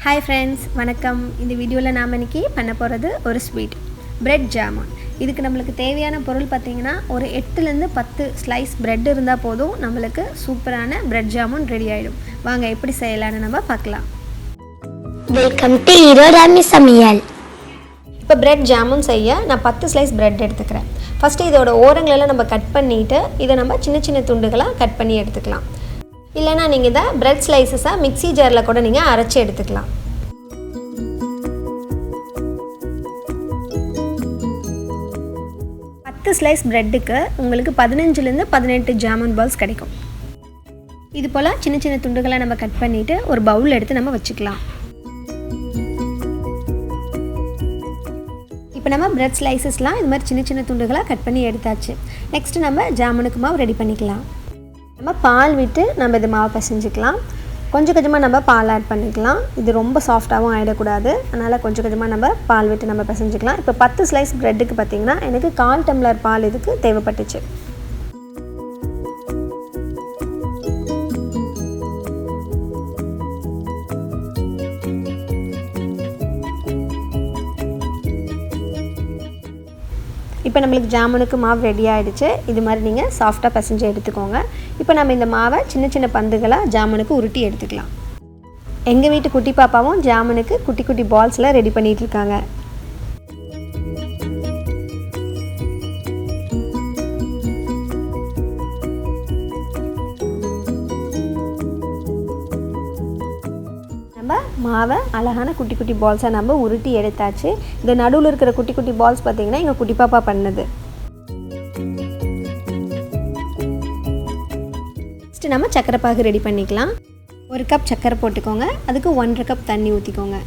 Hi friends, வணக்கம். இந்த வீடியோல நாம இன்னைக்கு பண்ண போறது ஒரு ஸ்வீட் bread jamun. இதுக்கு நமக்கு தேவையான பொருள் பாத்தீங்கன்னா ஒரு 8 ல இருந்து 10 ஸ்லைஸ் bread இருந்தா போதும் நமக்கு சூப்பரான bread jamun ரெடி ஆயிடும். வாங்க எப்படி செய்யலாம்னு நம்ம பார்க்கலாம். வெல்கம் டு Erode சமையல். இப்போ bread jamun செய்ய நான் 10 ஸ்லைஸ் bread எடுத்துக்கிறேன். ஃபர்ஸ்ட் இதோட ஓரங்களை எல்லாம் நம்ம கட் பண்ணிட்டு இத நம்ம சின்ன சின்ன துண்டுகளா கட் பண்ணி எடுத்துக்கலாம். இல்லனா நீங்க இத bread slices-ஆ மிக்ஸி ஜார்ல கூட நீங்க அரைச்சு எடுத்துக்கலாம். ஸ்லைஸ் பிரெட்டுக்கு உங்களுக்கு 15 ல இருந்து 18 ஜாமன் பால்ஸ் கிடைக்கும். இது போல சின்ன சின்ன துண்டுகளா நம்ம கட் பண்ணிட்டு ஒரு பவுல் எடுத்து நம்ம வச்சுக்கலாம். இப்போ நம்ம பிரெட் ஸ்லைசஸ்லாம் இது மாதிரி சின்ன சின்ன துண்டுகளா கட் பண்ணி எடுத்தாச்சு. நெக்ஸ்ட் நம்ம ஜாமுனுக்கு மாவு ரெடி பண்ணிக்கலாம். நம்ம பால் விட்டு நம்ம இது மாவு பிசைஞ்சிக்கலாம். கொஞ்சம் கொஞ்சமாக நம்ம பால் ஆட் பண்ணிக்கலாம். இது ரொம்ப சாஃப்டாகவும் ஆகிடக்கூடாது, அதனால் கொஞ்சம் கொஞ்சமாக நம்ம பால் விட்டு நம்ம பிசைஞ்சிக்கலாம். இப்போ 10 ஸ்லைஸ் ப்ரெட்டுக்கு பார்த்திங்கன்னா எனக்கு 1/4 டம்ளர் பால் இதுக்கு தேவைப்பட்டுச்சு. இப்போ நம்மளுக்கு ஜாமுனுக்கு மாவு ரெடி ஆகிடுச்சு. இது மாதிரி நீங்கள் சாஃப்டாக பிசைஞ்சு எடுத்துக்கோங்க. இப்போ நம்ம இந்த மாவை சின்ன சின்ன பந்துகளாக ஜாமுனுக்கு உருட்டி எடுத்துக்கலாம். எங்கள் வீட்டு குட்டி பாப்பாவும் ஜாமுனுக்கு குட்டி குட்டி பால்ஸ்லாம் ரெடி பண்ணிகிட்டு இருக்காங்க. மாவை அழகான குட்டி குட்டி பால்ஸாக நம்ம உருட்டி எடுத்தாச்சு. இந்த நடுவில் இருக்கிற குட்டி குட்டி பால்ஸ் பார்த்திங்கன்னா எங்கள் குட்டி பாப்பா பண்ணது. நெக்ஸ்ட்டு நம்ம சக்கரை பாகு ரெடி பண்ணிக்கலாம். 1 கப் சக்கரை போட்டுக்கோங்க. அதுக்கு 1/2 கப் தண்ணி ஊற்றிக்கோங்க.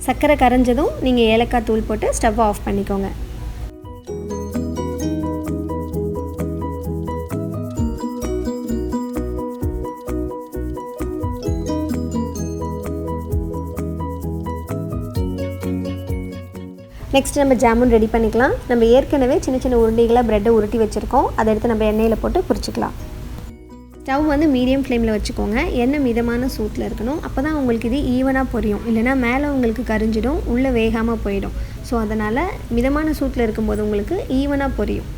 சக்கரை கரைஞ்சதும் நீங்கள் ஏலக்காய் தூள் போட்டு ஸ்டவ் ஆஃப் பண்ணிக்கோங்க. நெக்ஸ்ட் நம்ம ஜாமுன் ரெடி பண்ணிக்கலாம். நம்ம ஏற்கனவே சின்ன சின்ன உருண்டைகளாக ப்ரெட்டை உருட்டி வச்சுருக்கோம். அதை எடுத்து நம்ம எண்ணெயில் போட்டு பொரிச்சிக்கலாம். ஸ்டவ் வந்து மீடியம் ஃப்ளேமில் வச்சுக்கோங்க. எண்ணெய் மிதமான சூட்டில் இருக்கணும். அப்போ தான் உங்களுக்கு இது ஈவனாக பொரியும். இல்லைனா மேலே உங்களுக்கு கரிஞ்சிடும், உள்ளே வேகாமல் போயிடும். ஸோ அதனால் மிதமான சூட்டில் இருக்கும்போது உங்களுக்கு ஈவனாக பொரியும்.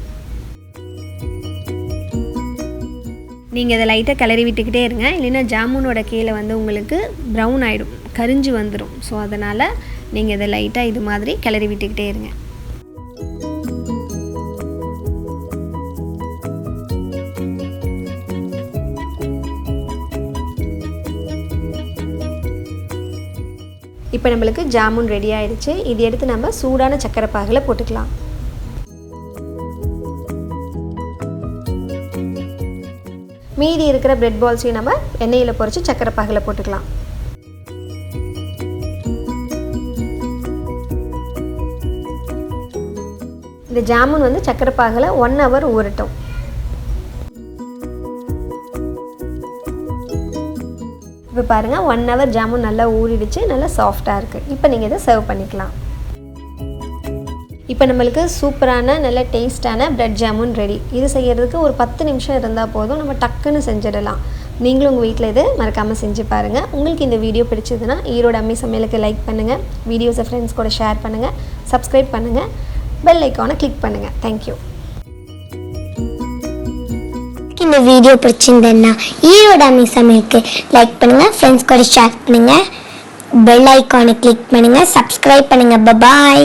நீங்கள் இதை லைட்டாக கிளறி விட்டுக்கிட்டே இருங்க. இல்லைன்னா ஜாமுனோட கீழே வந்து உங்களுக்கு ப்ரௌன் ஆகிடும், கரிஞ்சு வந்துடும். ஸோ அதனால் நீங்கள் இதை லைட்டாக இது மாதிரி கிளறி விட்டுக்கிட்டே இருங்க. இப்போ நம்மளுக்கு ஜாமுன் ரெடி ஆயிடுச்சு. இது எடுத்து நம்ம சூடான சக்கரை பாகில் போட்டுக்கலாம். மீதி இருக்கிற பிரெட் பால்ஸையும் நம்ம எண்ணெயில் பொரிச்சு சக்கரை பாகில் போட்டுக்கலாம். இந்த ஜாமுன் வந்து சக்கரை பாகில் 1 ஹவர் ஊறட்டும். இப்போ பாருங்கள் 1 ஹவர் ஜாமுன் நல்லா ஊறிடுச்சு, நல்லா சாஃப்டாக இருக்குது. இப்போ நீங்கள் இதை சர்வ் பண்ணிக்கலாம். இப்போ நம்மளுக்கு சூப்பரான நல்ல டேஸ்டான பிரெட் ஜாமுன் ரெடி. இது செய்கிறதுக்கு ஒரு 10 நிமிஷம் இருந்தால் போதும், நம்ம டக்குன்னு செஞ்சிடலாம். நீங்களும் உங்கள் வீட்டில் இது மறக்காமல் செஞ்சு பாருங்கள். உங்களுக்கு இந்த வீடியோ பிடிச்சதுன்னா ஈரோடு அம்மி சமையலுக்கு லைக் பண்ணுங்கள், வீடியோஸை ஃப்ரெண்ட்ஸ் கூட ஷேர் பண்ணுங்கள், சப்ஸ்கிரைப் பண்ணுங்கள், பெல் ஐக்கானை கிளிக் பண்ணுங்கள். தேங்க்யூ. இந்த வீடியோ பிடிச்சிருந்தேன்னா ஈரோடு அம்மி சமையலுக்கு லைக் பண்ணுங்கள், ஃப்ரெண்ட்ஸ் கூட ஷேர் பண்ணுங்கள், பெல் ஐக்கானை கிளிக் பண்ணுங்கள், சப்ஸ்கிரைப் பண்ணுங்கள். பாய்.